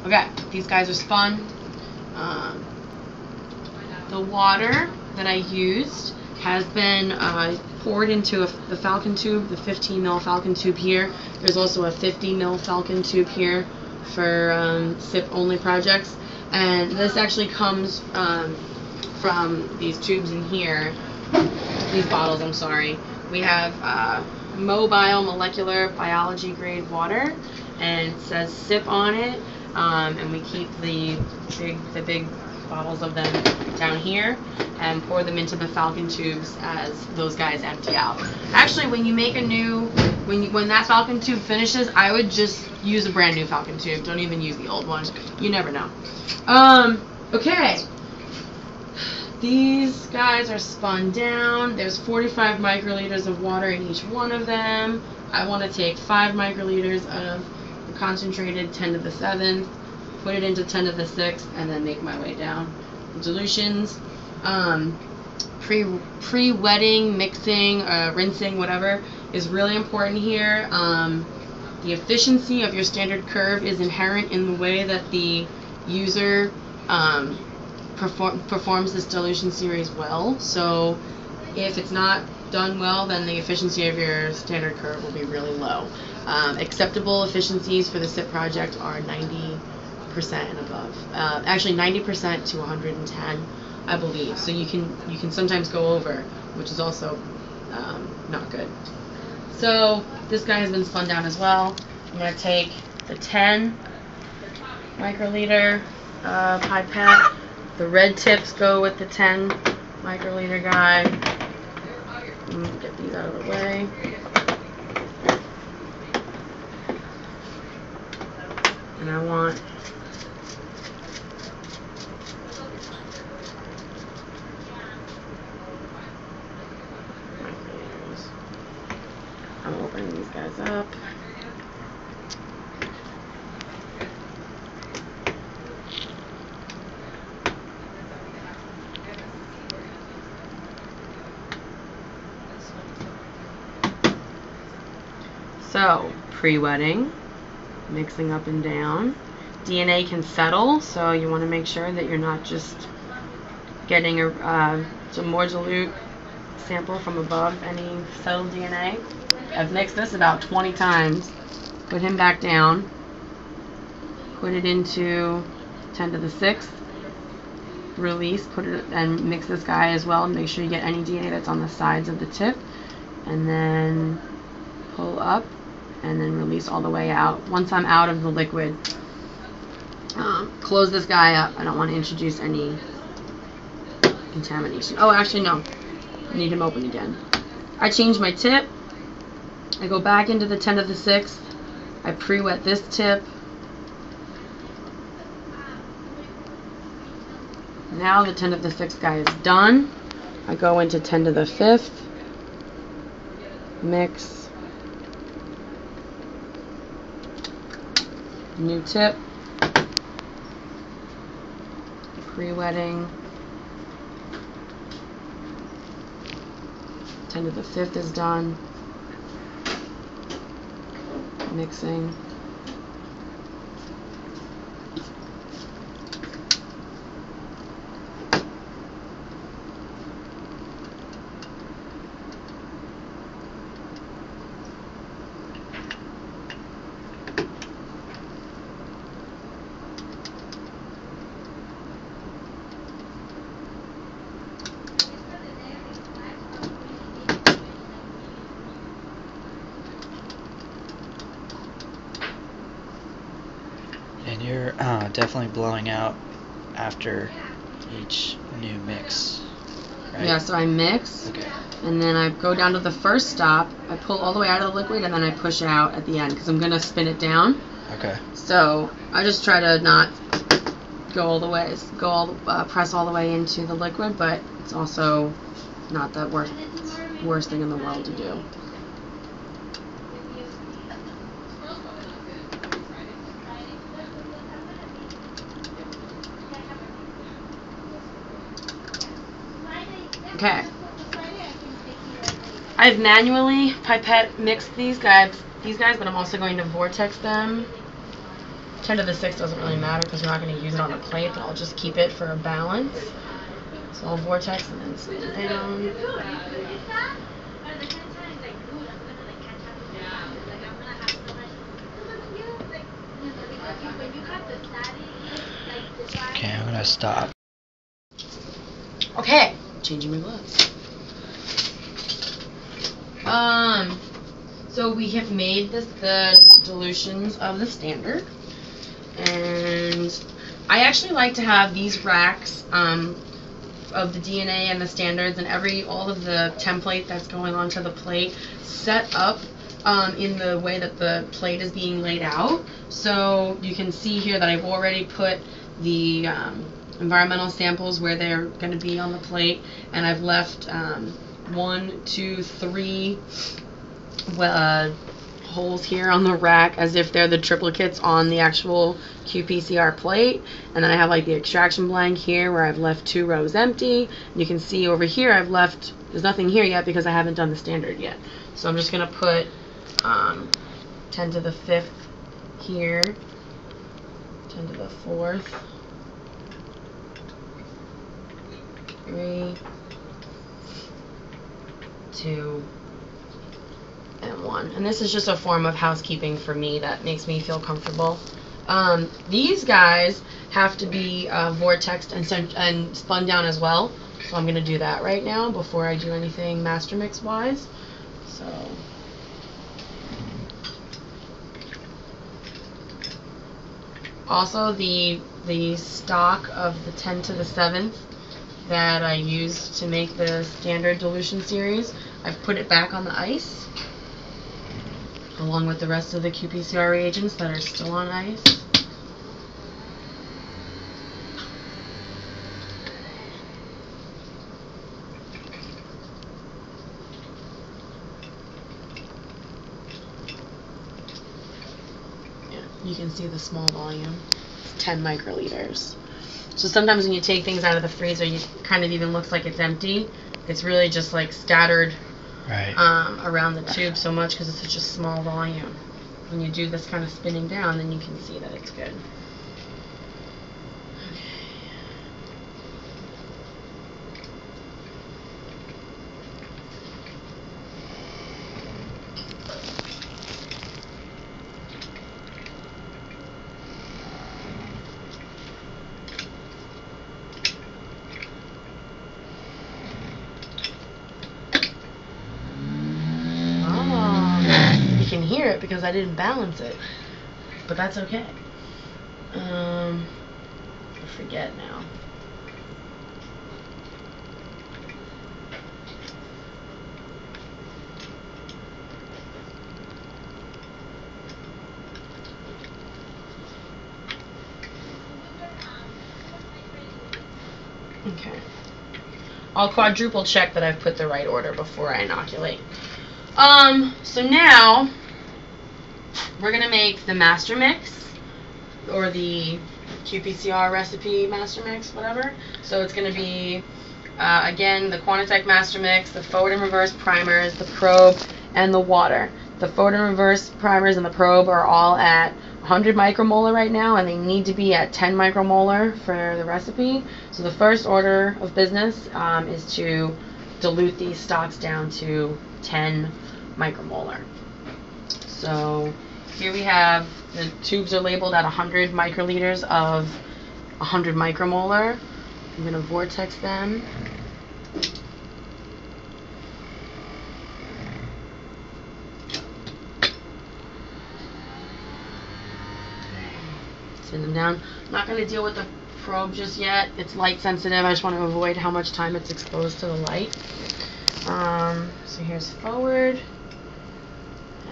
Okay, these guys are spun. The water that I used has been poured into the Falcon tube, the 15 mil Falcon tube here. There's also a 50 mil Falcon tube here for SIP only projects. And this actually comes from these tubes in here, these bottles, I'm sorry. We have mobile molecular biology grade water, and it says SIP on it, and we keep the big bottles of them down here and pour them into the Falcon tubes as those guys empty out. Actually, when you make a new, when that Falcon tube finishes, I would just use a brand new Falcon tube. Don't even use the old one. You never know. Okay. These guys are spun down. There's 45 microliters of water in each one of them. I want to take 5 microliters of the concentrated 10 to the 7th, put it into 10 to the 6th, and then make my way down. Dilutions, pre-wetting, mixing, rinsing, whatever, is really important here. The efficiency of your standard curve is inherent in the way that the user performs this dilution series well. So if it's not done well, then the efficiency of your standard curve will be really low. Acceptable efficiencies for the SIP project are 90% and above. Actually 90% to 110, I believe. So you can sometimes go over, which is also not good. So this guy has been spun down as well. I'm going to take the 10 microliter pipette. The red tips go with the 10 microliter guy. Get these out of the way. And I want microliters. I'm opening these guys up. So, pre-wetting, mixing up and down. DNA can settle, so you want to make sure that you're not just getting some more dilute sample from above any settled DNA. I've mixed this about 20 times. Put him back down. Put it into 10 to the 6th. Release, put it, and mix this guy as well. Make sure you get any DNA that's on the sides of the tip. And then pull up. And then release all the way out. Once I'm out of the liquid, close this guy up. I don't want to introduce any contamination. Oh, actually, no. I need him open again. I change my tip. I go back into the 10 to the 6th. I pre-wet this tip. Now the 10 to the 6th guy is done. I go into 10 to the 5th. Mix. New tip, pre-wetting, 10 to the 5th is done, mixing, And you're definitely blowing out after each new mix, right? Yeah, so I mix, Okay. and then I go down to the first stop, I pull all the way out of the liquid, and then I push it out at the end, because I'm going to spin it down. Okay. So I just try to not go all the way, press all the way into the liquid, but it's also not the worst thing in the world to do. Okay. I've manually pipette mixed these guys, but I'm also going to vortex them 10 to the 6 doesn't really matter because we're not going to use it on the plate, but I'll just keep it for a balance. So I'll vortex and then spin down. Okay, I'm gonna stop. Okay, changing my gloves. So we have made the dilutions of the standard, and I actually like to have these racks of the DNA and the standards and all of the template that's going onto the plate set up in the way that the plate is being laid out. So you can see here that I've already put the environmental samples where they're going to be on the plate, and I've left 1, 2, 3 holes here on the rack as if they're the triplicates on the actual qPCR plate. And then I have like the extraction blank here where I've left 2 rows empty. And you can see over here there's nothing here yet because I haven't done the standard yet. So I'm just going to put 10 to the 5th here, 10 to the 4th, 3, 2, and 1. And this is just a form of housekeeping for me that makes me feel comfortable. These guys have to be vortexed and spun down as well. So I'm going to do that right now before I do anything master mix wise. So also the stock of the 10 to the 7th that I used to make the standard dilution series, I've put it back on the ice along with the rest of the qPCR reagents that are still on ice. Yeah, you can see the small volume. It's 10 microliters. So sometimes when you take things out of the freezer, it kind of even looks like it's empty. It's really just like scattered around the tube so much because it's such a small volume. When you do this kind of spinning down, then you can see that it's good. You can hear it because I didn't balance it, but that's okay. I forget now. Okay. I'll quadruple check that I've put the right order before I inoculate. So now we're going to make the master mix, or the qPCR recipe master mix, whatever. So it's going to be, again, the Quantitech master mix, the forward and reverse primers, the probe, and the water. The forward and reverse primers and the probe are all at 100 micromolar right now, and they need to be at 10 micromolar for the recipe. So the first order of business is to dilute these stocks down to 10 micromolar. So here we have the tubes are labeled at 100 microliters of 100 micromolar. I'm going to vortex them. Spin them down. I'm not going to deal with the probe just yet. It's light sensitive. I just want to avoid how much time it's exposed to the light. So here's forward,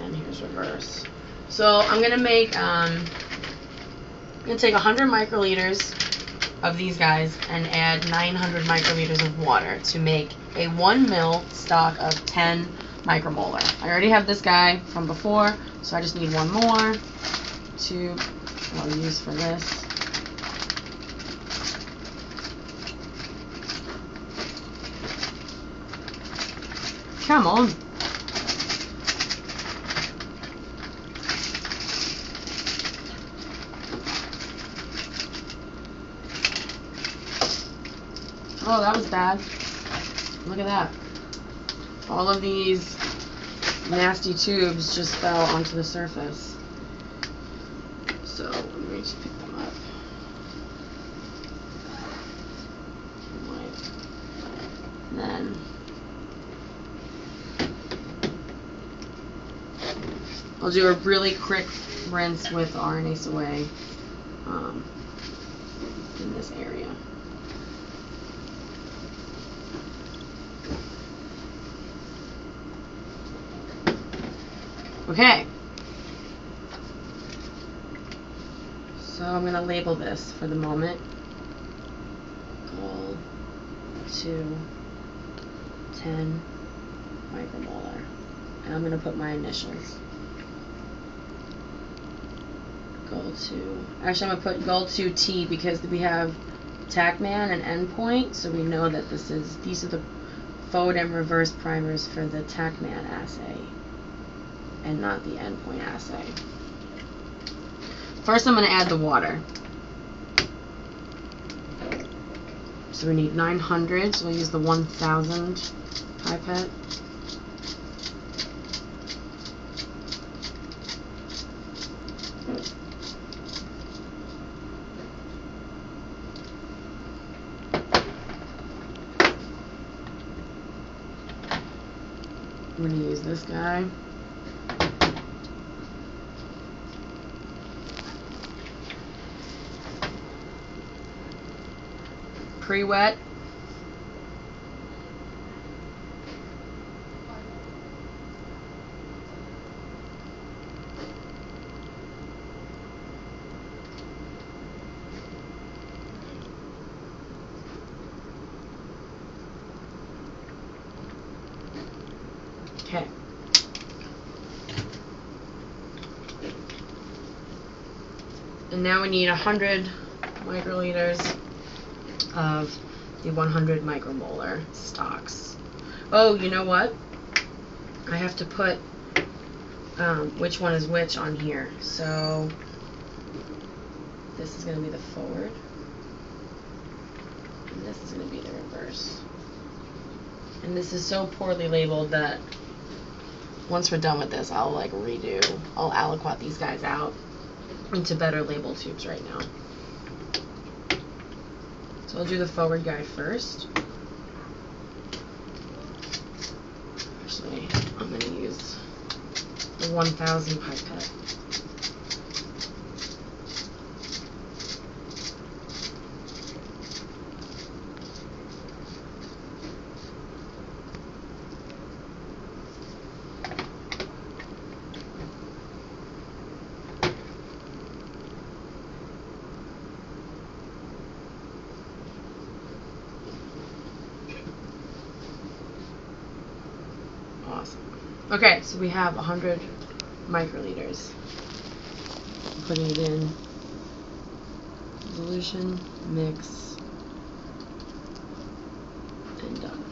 and here's reverse. So I'm gonna make, I'm gonna take 100 microliters of these guys and add 900 microliters of water to make a 1 ml stock of 10 micromolar. I already have this guy from before, so I just need one more to I'll use for this. Come on. Oh, that was bad. Look at that. All of these nasty tubes just fell onto the surface. So I'm going to pick them up. And then I'll do a really quick rinse with RNase Away in this area. Okay. So I'm going to label this for the moment. Goal to 10 micromolar. And I'm going to put my initials. Goal to, actually I'm going to put goal to T because we have TACMAN and endpoint, so we know that these are the forward and reverse primers for the TACMAN assay and not the endpoint assay. First I'm going to add the water. So we need 900, so we'll use the 1000 pipette. I'm going to use this guy. Pre-wet. Okay. And now we need 100 microliters of the 100 micromolar stocks. Oh, you know what? I have to put which one is which on here. So this is going to be the forward, and this is going to be the reverse. And this is so poorly labeled that once we're done with this, I'll I'll aliquot these guys out into better label tubes right now. So I'll do the forward guy first. Actually, I'm going to use the 1000 pipette. Awesome. Okay, so we have 100 microliters. I'm putting it in solution, mix, and done.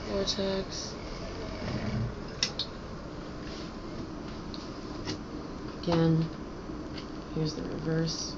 Vortex. Again, here's the reverse.